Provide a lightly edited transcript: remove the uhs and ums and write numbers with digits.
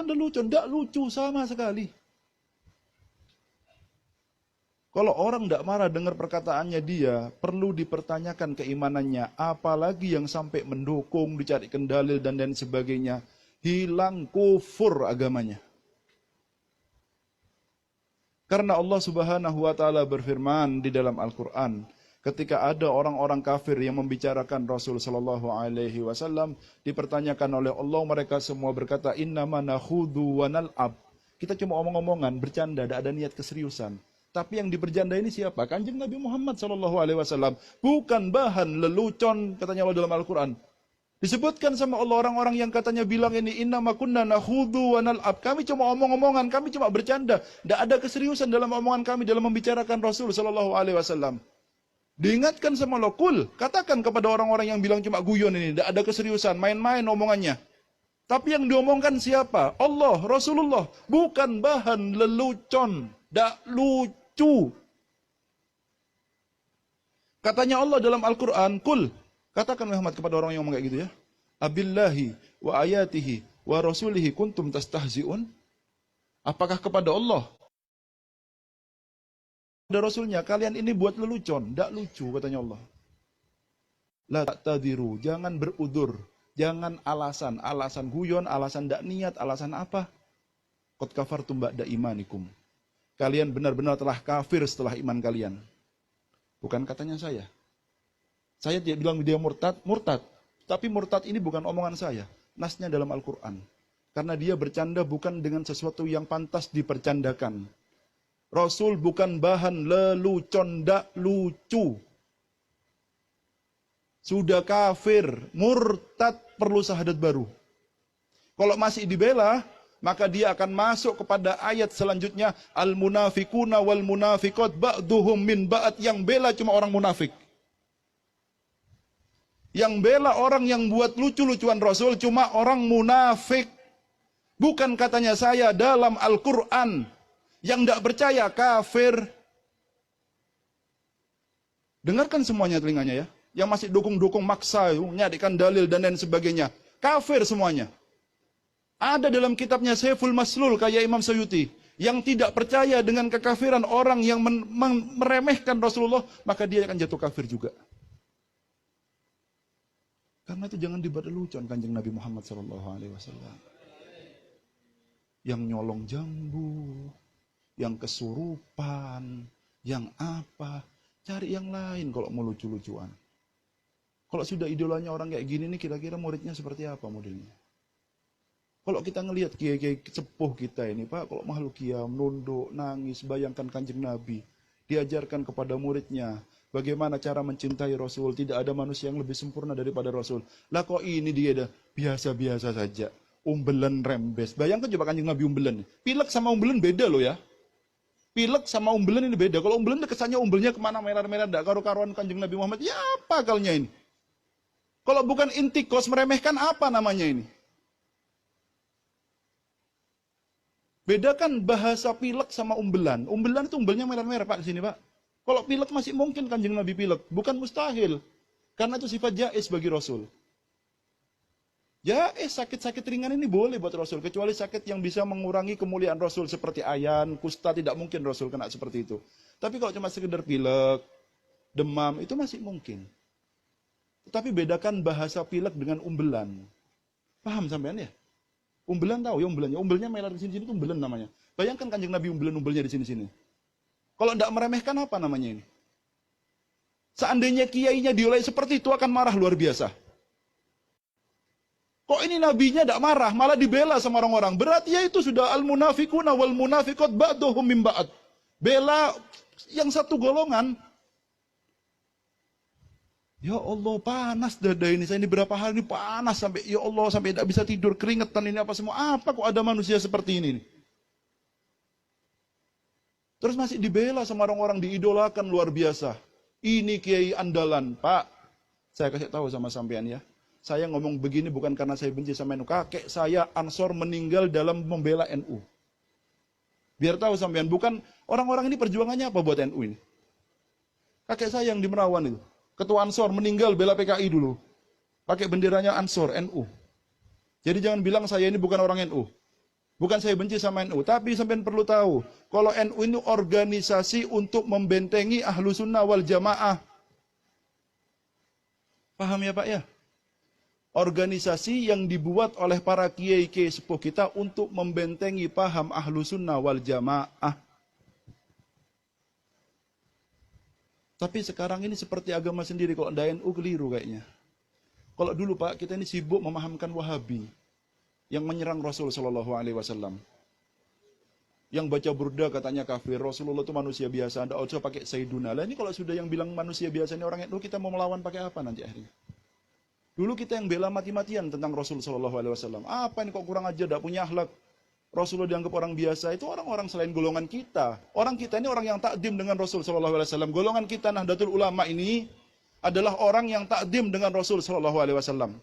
Anda lucu, tidak lucu sama sekali. Kalau orang tidak marah dengar perkataannya dia, perlu dipertanyakan keimanannya. Apalagi yang sampai mendukung, dicarikan dalil dan lain sebagainya. Hilang kufur agamanya. Karena Allah Subhanahu wa taala berfirman di dalam Al-Qur'an, ketika ada orang-orang kafir yang membicarakan Rasul sallallahu alaihi wasallam, dipertanyakan oleh Allah, mereka semua berkata, "Innama nakhudu wa nal'ab." Kita cuma omong-omongan, bercanda, tidak ada niat keseriusan. Tapi yang dibercanda ini siapa? Kanjeng Nabi Muhammad sallallahu alaihi wasallam, bukan bahan lelucon, katanya Allah dalam Al-Qur'an. Disebutkan sama Allah orang-orang yang katanya bilang ini, innama kunna nakhudu wa nal'ab. Kami cuma omong-omongan, kami cuma bercanda. Tidak ada keseriusan dalam omongan kami dalam membicarakan Rasul sallallahu alaihi wasallam. Diingatkan sama Allah, kul, katakan kepada orang-orang yang bilang cuma guyon ini, tidak ada keseriusan, main-main omongannya. Tapi yang diomongkan siapa? Allah, Rasulullah, bukan bahan lelucon, tidak lucu. Katanya Allah dalam Al-Quran, kul, katakan Muhammad kepada orang yang ngomong kayak gitu ya. Abillahi wa ayatihi wa rasulihi kuntum tastahzi'un. Apakah kepada Allah, kepada Rasulnya, kalian ini buat lelucon? Tidak lucu, katanya Allah. La ta'tadiru, jangan berudur. Jangan alasan. Alasan guyon, alasan tidak niat, alasan apa? Qad kafartum ba'da imanikum. Kalian benar-benar telah kafir setelah iman kalian. Bukan katanya saya. Saya tidak bilang dia murtad. Tapi murtad ini bukan omongan saya. Nasnya dalam Al-Quran. Karena dia bercanda bukan dengan sesuatu yang pantas dipercandakan. Rasul bukan bahan lelucon, ndak lucu. Sudah kafir, murtad, perlu syahadat baru. Kalau masih dibela, maka dia akan masuk kepada ayat selanjutnya, al-munafiquna wal munafiqat ba'duhum min ba'd, yang bela cuma orang munafik. Yang bela orang yang buat lucu-lucuan Rasul cuma orang munafik. Bukan katanya saya dalam Al-Quran. Yang tidak percaya kafir. Dengarkan semuanya telinganya ya. Yang masih dukung-dukung maksa, nyarikan dalil dan lain sebagainya. Kafir semuanya. Ada dalam kitabnya Saiful Maslul kayak Imam Suyuti. Yang tidak percaya dengan kekafiran orang yang meremehkan Rasulullah, maka dia akan jatuh kafir juga. Karena itu jangan dibuat lelucon Kanjeng Nabi Muhammad SAW. Yang nyolong jambu, yang kesurupan, yang apa. Cari yang lain kalau mau lucu-lucuan. Kalau sudah idolanya orang kayak gini nih, kira-kira muridnya seperti apa modelnya? Kalau kita ngelihat kiai-kiai sepuh kita ini, Pak, kalau makhluk kiam, nunduk, nangis, bayangkan Kanjeng Nabi. Diajarkan kepada muridnya, bagaimana cara mencintai Rasul. Tidak ada manusia yang lebih sempurna daripada Rasul. Lah kok ini dia dah biasa-biasa saja. Umbelan rembes. Bayangkan coba Kanjeng Nabi umbelan. Pilek sama umbelan beda loh ya. Pilek sama umbelan ini beda. Kalau umbelan kesannya umbelnya kemana merah-merah. Tidak karu-karuan Kanjeng Nabi Muhammad. Ya apa akalnya ini? Kalau bukan intikos, meremehkan apa namanya ini? Bedakan bahasa pilek sama umbelan. Umbelan itu umbelnya merah-merah Pak di sini Pak. Kalau pilek masih mungkin Kanjeng Nabi pilek, bukan mustahil. Karena itu sifat jaiz bagi Rasul. Jaiz, sakit-sakit ringan ini boleh buat Rasul, kecuali sakit yang bisa mengurangi kemuliaan Rasul seperti ayan, kusta, tidak mungkin Rasul kena seperti itu. Tapi kalau cuma sekedar pilek, demam, itu masih mungkin. Tetapi bedakan bahasa pilek dengan umbelan. Paham sampean ya? Umbelan tahu ya umbelannya. Umbelnya merah di sini-sini itu umbelan namanya. Bayangkan Kanjeng Nabi umbelan-umbelnya di sini-sini. Kalau tidak meremehkan apa namanya ini? Seandainya kiainya dioleh seperti itu akan marah luar biasa. Kok ini nabinya tidak marah, malah dibela sama orang-orang. Berarti ya itu sudah al-munafiquna wal munafiqat ba'duhum min ba'd. Bela yang satu golongan. Ya Allah, panas dada ini. Saya ini berapa hari ini panas sampai ya Allah sampai tidak bisa tidur, keringetan ini apa semua. Apa kok ada manusia seperti ini? Terus masih dibela sama orang-orang, diidolakan luar biasa. Ini kiai andalan, Pak. Saya kasih tahu sama sampean ya. Saya ngomong begini bukan karena saya benci sama NU. Kakek saya Ansor meninggal dalam membela NU. Biar tahu sampean, bukan orang-orang ini perjuangannya apa buat NU ini. Kakek saya yang di Merawan itu. Ketua Ansor meninggal bela PKI dulu. Pakai benderanya Ansor, NU. Jadi jangan bilang saya ini bukan orang NU. Bukan saya benci sama NU, tapi sampean perlu tahu, kalau NU ini organisasi untuk membentengi ahlu sunnah wal jamaah. Paham ya Pak ya? Organisasi yang dibuat oleh para kiai-kiai sepuh kita untuk membentengi paham ahlu sunnah wal jamaah. Tapi sekarang ini seperti agama sendiri, kalau ada NU keliru kayaknya. Kalau dulu Pak, kita ini sibuk memahamkan Wahabi yang menyerang Rasul Shallallahu Alaihi Wasallam. Yang baca burda katanya kafir, Rasulullah itu manusia biasa, Anda usah pakai Sayyiduna. Lah ini kalau sudah yang bilang manusia biasa ini orang NU, kita mau melawan pakai apa nanti akhirnya? Dulu kita yang bela mati-matian tentang Rasul Shallallahu Alaihi Wasallam. Apa ini kok kurang aja, tidak punya akhlak? Rasulullah dianggap orang biasa, itu orang-orang selain golongan kita. Orang kita ini orang yang takdim dengan Rasul Shallallahu Alaihi Wasallam. Golongan kita Nahdlatul Ulama ini adalah orang yang takdim dengan Rasul Shallallahu Alaihi Wasallam.